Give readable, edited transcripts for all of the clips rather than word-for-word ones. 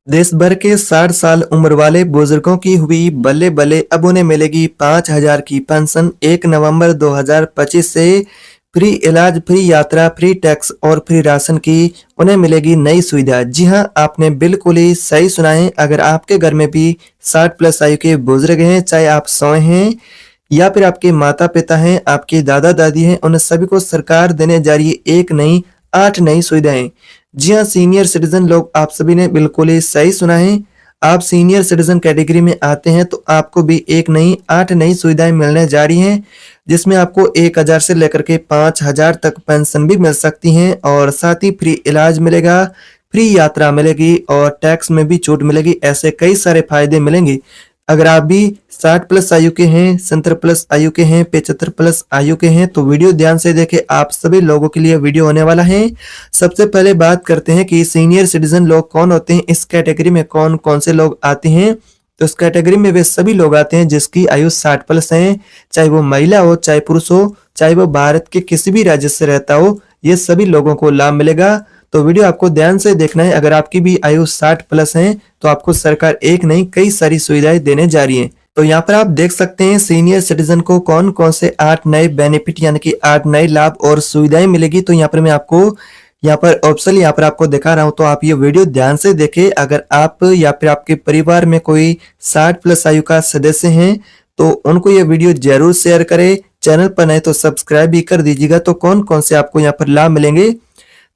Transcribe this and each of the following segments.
देश भर के 60 साल उम्र वाले बुजुर्गों की हुई बल्ले बल्ले, अब उन्हें मिलेगी 5,000 की पेंशन। 1 नवंबर 2025 से फ्री इलाज, फ्री यात्रा, फ्री टैक्स और फ्री राशन की उन्हें मिलेगी नई सुविधा। जी हां, आपने बिल्कुल ही सही सुना है। अगर आपके घर में भी 60 प्लस आयु के बुजुर्ग हैं, चाहे आप सोए हैं या फिर आपके माता पिता हैं, आपके दादा दादी हैं, उन सभी को सरकार देने जा रही है एक नई 8 नई सुविधाएं। जी हाँ, सीनियर सिटीजन लोग, आप सभी ने बिल्कुल ही सही सुना है। आप सीनियर सिटीजन कैटेगरी में आते हैं तो आपको भी एक नई 8 नई सुविधाएं मिलने जा रही हैं, जिसमें आपको 1,000 से लेकर के 5,000 तक पेंशन भी मिल सकती हैं और साथ ही फ्री इलाज मिलेगा, फ्री यात्रा मिलेगी और टैक्स में भी छूट मिलेगी। ऐसे कई सारे फायदे मिलेंगे। अगर आप भी 60 प्लस आयु के हैं, 70 प्लस आयु के हैं, 75 प्लस आयु के हैं तो वीडियो ध्यान से देखें। आप सभी लोगों के लिए वीडियो होने वाला है। सबसे पहले बात करते हैं कि सीनियर सिटीजन लोग कौन होते हैं। इस कैटेगरी में कौन कौन से लोग आते हैं। तो इस कैटेगरी में वे सभी लोग आते हैं जिसकी आयु 60 प्लस है, चाहे वो महिला हो, चाहे पुरुष हो, चाहे वो भारत के किसी भी राज्य से रहता हो, ये सभी लोगों को लाभ मिलेगा। तो वीडियो आपको ध्यान से देखना है। अगर आपकी भी आयु 60 प्लस है तो आपको सरकार एक नहीं कई सारी सुविधाएं देने जा रही है। तो यहाँ पर आप देख सकते हैं सीनियर सिटीजन को कौन कौन से 8 नए बेनिफिट यानी कि 8 नए लाभ और सुविधाएं मिलेगी। तो यहाँ पर मैं आपको यहाँ पर ऑप्शन यहाँ पर आपको दिखा रहा हूँ, तो आप ये वीडियो ध्यान से देखें। अगर आप या फिर आपके परिवार में कोई 60 प्लस आयु का सदस्य हैं तो उनको ये वीडियो जरूर शेयर करें। चैनल पर नए तो सब्सक्राइब भी कर दीजिएगा। तो कौन कौन से आपको यहाँ पर लाभ मिलेंगे,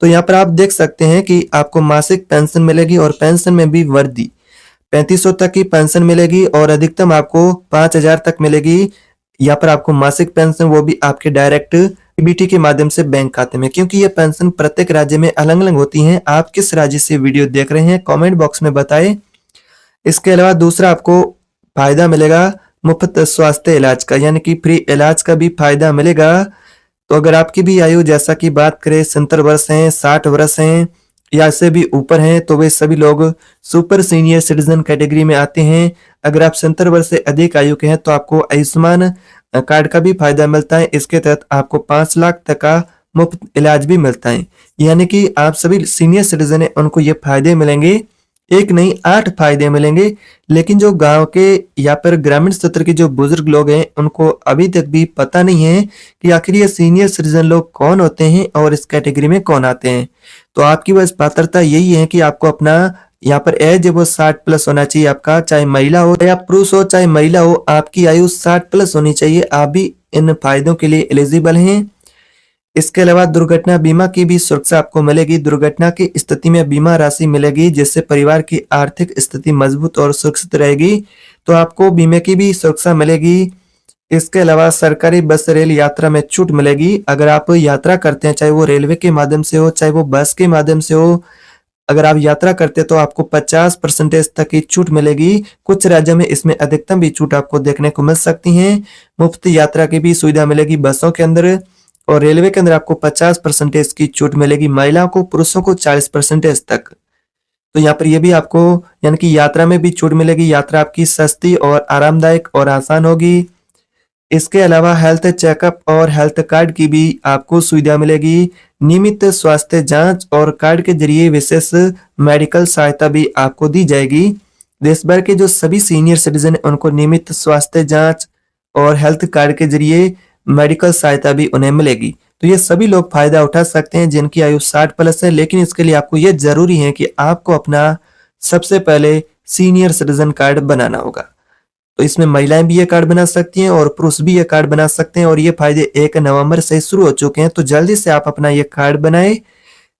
तो यहाँ पर आप देख सकते हैं कि आपको मासिक पेंशन मिलेगी और पेंशन में भी वृद्धि, 3500 तक की पेंशन मिलेगी और अधिकतम आपको 5,000 तक मिलेगी। यहाँ पर आपको मासिक पेंशन, वो भी आपके डायरेक्ट डीबीटी के माध्यम से बैंक खाते में, क्योंकि ये पेंशन प्रत्येक राज्य में अलग अलग होती हैं। आप किस राज्य से वीडियो देख रहे हैं कमेंट बॉक्स में बताएं। इसके अलावा दूसरा आपको फायदा मिलेगा मुफ्त स्वास्थ्य इलाज का, यानी कि फ्री इलाज का भी फायदा मिलेगा। तो अगर आपकी भी आयु जैसा कि बात करें 70 वर्ष हैं, 60 वर्ष हैं या इससे भी ऊपर हैं तो वे सभी लोग सुपर सीनियर सिटीजन कैटेगरी में आते हैं। अगर आप 70 वर्ष से अधिक आयु के हैं तो आपको आयुष्मान कार्ड का भी फायदा मिलता है। इसके तहत आपको 5 लाख तक का मुफ्त इलाज भी मिलता है। यानी कि आप सभी सीनियर सिटीजन है उनको ये फायदे मिलेंगे, एक नहीं 8 फायदे मिलेंगे। लेकिन जो गांव के या फिर ग्रामीण क्षेत्र के जो बुजुर्ग लोग हैं उनको अभी तक भी पता नहीं है कि आखिर ये सीनियर सिटीजन लोग कौन होते हैं और इस कैटेगरी में कौन आते हैं। तो आपकी बस पात्रता यही है कि आपको अपना यहाँ पर एज वो 60 प्लस होना चाहिए आपका, चाहे महिला हो या पुरुष हो, चाहे महिला हो, आपकी आयु 60 प्लस होनी चाहिए। आप भी इन फायदों के लिए एलिजिबल हैं। इसके अलावा दुर्घटना बीमा की भी सुरक्षा आपको मिलेगी। दुर्घटना की स्थिति में बीमा राशि मिलेगी जिससे परिवार की आर्थिक स्थिति मजबूत और सुरक्षित रहेगी। तो आपको बीमे की भी सुरक्षा मिलेगी। इसके अलावा सरकारी बस रेल यात्रा में छूट मिलेगी। अगर आप यात्रा करते हैं, चाहे वो रेलवे के माध्यम से हो, चाहे वो बस के माध्यम से हो, अगर आप यात्रा करते हैं तो आपको 50% तक की छूट मिलेगी। कुछ राज्यों में इसमें अधिकतम भी छूट आपको देखने को मिल सकती है। मुफ्त यात्रा की भी सुविधा मिलेगी बसों के अंदर और रेलवे के अंदर आपको 50% की छूट मिलेगी। महिलाओं को, पुरुषों को 40% तक। तो यहाँ पर ये भी आपको यानी कि यात्रा में भी छूट मिलेगी। यात्रा आपकी सस्ती और आरामदायक और आसान होगी। इसके अलावा हेल्थ चेकअप और हेल्थ कार्ड की भी आपको सुविधा मिलेगी। नियमित स्वास्थ्य जांच और कार्ड के जरिए विशेष मेडिकल सहायता भी आपको दी जाएगी। देश भर के जो सभी सीनियर सिटीजन उनको नियमित स्वास्थ्य जांच और हेल्थ कार्ड के जरिए मेडिकल सहायता भी उन्हें मिलेगी। तो ये सभी लोग फायदा उठा सकते हैं जिनकी आयु 60 प्लस है। लेकिन इसके लिए आपको ये जरूरी है कि आपको अपना सबसे पहले सीनियर सिटीजन कार्ड बनाना होगा। तो इसमें महिलाएं भी ये कार्ड बना सकती हैं और पुरुष भी ये कार्ड बना सकते हैं और ये फायदे 1 नवंबर से शुरू हो चुके हैं। तो जल्दी से आप अपना ये कार्ड बनाएं।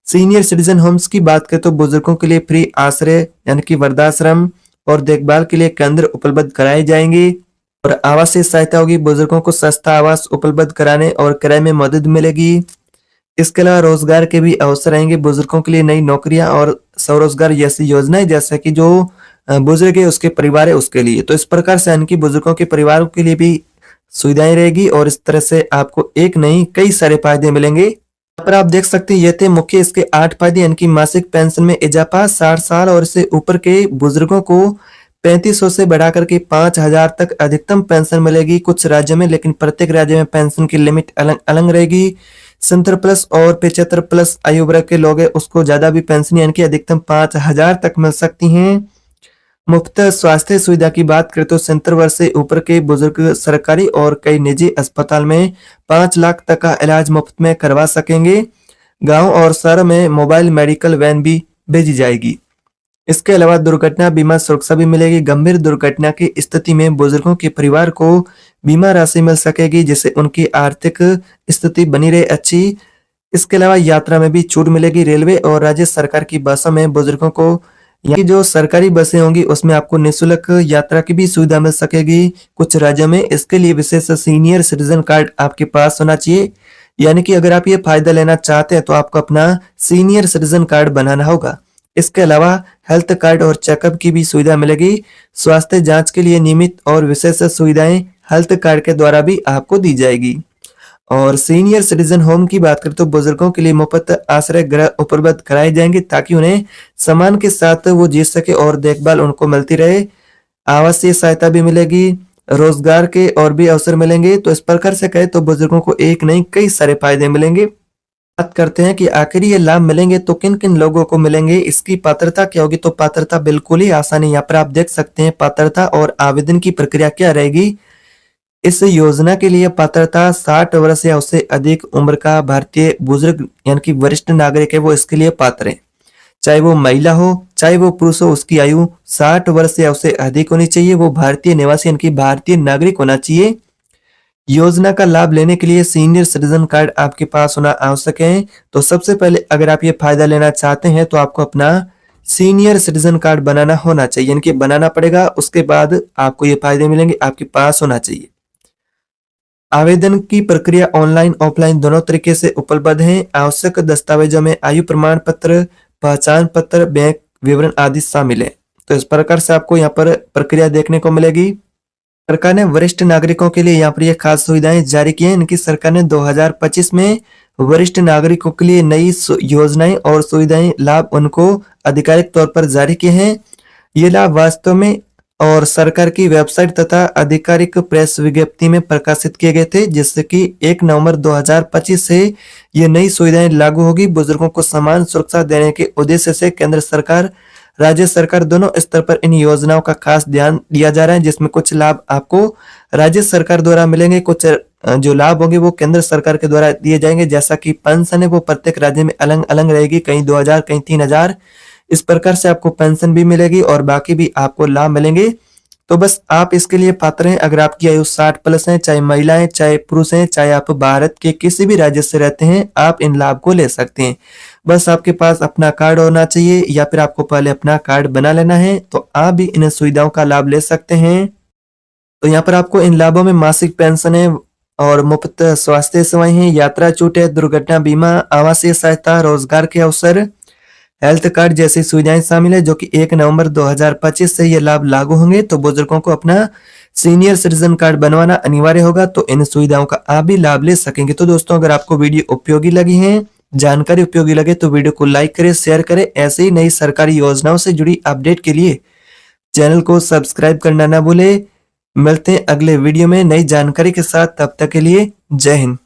सीनियर सिटीजन होम्स की बात करें तो बुजुर्गों के लिए फ्री आश्रय यानी कि वृद्धाश्रम और देखभाल के लिए केंद्र उपलब्ध कराए जाएंगे और आवासीय सहायता होगी। बुजुर्गों को सस्ता आवास उपलब्ध कराने और किराए में मदद मिलेगी। इसके अलावा रोजगार के भी अवसर आएंगे बुजुर्गों के लिए। नई नौकरियां और स्वरोजगार जैसी योजनाएं, जैसे कि जो बुजुर्ग है उसके परिवार है उसके लिए। तो इस प्रकार से यानी कि बुजुर्गों के परिवारों के लिए भी सुविधाएं रहेगी और इस तरह से आपको एक नहीं कई सारे फायदे मिलेंगे। यहाँ पर आप देख सकते हैं ये थे मुख्य इसके 8 फायदे, यानी कि मासिक पेंशन में इजाफा, 60 साल और इससे ऊपर के बुजुर्गों को 3500 से बढ़ाकर के 5,000 तक अधिकतम पेंशन मिलेगी कुछ राज्यों में, लेकिन प्रत्येक राज्य में पेंशन की लिमिट अलग अलग रहेगी। 70 प्लस और 75 प्लस आयु वर्ग के लोग हैं उसको ज्यादा भी पेंशन यानी कि अधिकतम 5,000 तक मिल सकती हैं। मुफ्त स्वास्थ्य सुविधा की बात करें तो 70 वर्ष से ऊपर के बुजुर्ग सरकारी और कई निजी अस्पताल में 5 लाख तक का इलाज मुफ्त में करवा सकेंगे। गांव और शहर में मोबाइल मेडिकल वैन भी भेजी जाएगी। इसके अलावा दुर्घटना बीमा सुरक्षा भी मिलेगी। गंभीर दुर्घटना की स्थिति में बुजुर्गों के परिवार को बीमा राशि मिल सकेगी जिससे उनकी आर्थिक स्थिति बनी रहे अच्छी। इसके अलावा यात्रा में भी छूट मिलेगी। रेलवे और राज्य सरकार की बसों में बुजुर्गों को यानी जो सरकारी बसें होंगी उसमें आपको निःशुल्क यात्रा की भी सुविधा मिल सकेगी कुछ राज्यों में। इसके लिए विशेष सीनियर सिटीजन कार्ड आपके पास होना चाहिए, यानी कि अगर आप ये फायदा लेना चाहते हैं तो आपको अपना सीनियर सिटीजन कार्ड बनाना होगा। इसके अलावा हेल्थ कार्ड और चेकअप की भी सुविधा मिलेगी। स्वास्थ्य जांच के लिए नियमित और विशेष सुविधाएं हेल्थ कार्ड के द्वारा भी आपको दी जाएगी। और सीनियर सिटीजन होम की बात करें तो बुजुर्गों के लिए मुफ्त आश्रय गृह उपलब्ध कराए जाएंगे ताकि उन्हें सम्मान के साथ वो जी सके और देखभाल उनको मिलती रहे। आवासीय सहायता भी मिलेगी, रोजगार के और भी अवसर मिलेंगे। तो इस प्रकार से कहे तो बुजुर्गों को एक नहीं कई सारे फायदे मिलेंगे। बात करते हैं कि आखिर ये लाभ मिलेंगे तो किन किन लोगों को मिलेंगे, इसकी पात्रता क्या होगी। तो पात्रता बिल्कुल ही आसान है, यहाँ पर आप देख सकते हैं पात्रता और आवेदन की प्रक्रिया क्या रहेगी। इस योजना के लिए पात्रता 60 वर्ष या उससे अधिक उम्र का भारतीय बुजुर्ग यानी कि वरिष्ठ नागरिक है वो इसके लिए पात्र है। चाहे वो महिला हो चाहे वो पुरुष हो, उसकी आयु 60 वर्ष या उससे अधिक होनी चाहिए। वो भारतीय निवासी यानी कि भारतीय नागरिक होना चाहिए। योजना का लाभ लेने के लिए सीनियर सिटीजन कार्ड आपके पास होना आवश्यक है। तो सबसे पहले अगर आप ये फायदा लेना चाहते हैं तो आपको अपना सीनियर सिटीजन कार्ड बनाना होना चाहिए, यानी कि बनाना पड़ेगा। उसके बाद आपको ये फायदे मिलेंगे, आपके पास होना चाहिए। आवेदन की प्रक्रिया ऑनलाइन ऑफलाइन दोनों तरीके से उपलब्ध है। आवश्यक दस्तावेजों में आयु प्रमाण पत्र, पहचान पत्र, बैंक विवरण आदि शामिल है। तो इस प्रकार से आपको यहाँ पर प्रक्रिया देखने को मिलेगी। सरकार ने वरिष्ठ नागरिकों के लिए यहाँ पर ये खास सुविधाएं जारी की हैं। इनकी सरकार ने 2025 में वरिष्ठ नागरिकों के लिए नई योजनाएं और सुविधाएं लाभ उनको आधिकारिक तौर पर जारी किए हैं। ये लाभ वास्तव में और सरकार की वेबसाइट तथा आधिकारिक प्रेस विज्ञप्ति में प्रकाशित किए गए थे, जिससे कि 1 नवंबर 2025 से ये नई सुविधाएं लागू होगी। बुजुर्गों को समान सुरक्षा देने के उद्देश्य से केंद्र सरकार राज्य सरकार दोनों स्तर पर इन योजनाओं का खास ध्यान दिया जा रहा है, जिसमें कुछ लाभ आपको राज्य सरकार द्वारा मिलेंगे, कुछ जो लाभ होंगे वो केंद्र सरकार के द्वारा दिए जाएंगे। जैसा कि पेंशन है वो प्रत्येक राज्य में अलग अलग रहेगी, कहीं 2,000 कहीं 3,000। इस प्रकार से आपको पेंशन भी मिलेगी और बाकी भी आपको लाभ मिलेंगे। तो बस आप इसके लिए पात्र हैं अगर आपकी आयु 60 प्लस है, चाहे महिलाएं चाहे पुरुष हैं, चाहे आप भारत के किसी भी राज्य से रहते हैं, आप इन लाभ को ले सकते हैं। बस आपके पास अपना कार्ड होना चाहिए या फिर आपको पहले अपना कार्ड बना लेना है, तो आप भी इन सुविधाओं का लाभ ले सकते हैं। तो यहाँ पर आपको इन लाभों में मासिक पेंशन है और मुफ्त स्वास्थ्य सेवाएं हैं, यात्रा छूट है, दुर्घटना बीमा, आवासीय सहायता, रोजगार के अवसर, हेल्थ कार्ड जैसी सुविधाएं शामिल है, जो कि 1 नवंबर 2025 से ये लाभ लागू होंगे। तो बुजुर्गों को अपना सीनियर सिटीजन कार्ड बनवाना अनिवार्य होगा, तो इन सुविधाओं का आप भी लाभ ले सकेंगे। तो दोस्तों अगर आपको वीडियो उपयोगी लगी है, जानकारी उपयोगी लगे तो वीडियो को लाइक करें, शेयर करें। ऐसे ही नई सरकारी योजनाओं से जुड़ी अपडेट के लिए चैनल को सब्सक्राइब करना ना भूले। मिलते हैं अगले वीडियो में नई जानकारी के साथ, तब तक के लिए जय हिंद।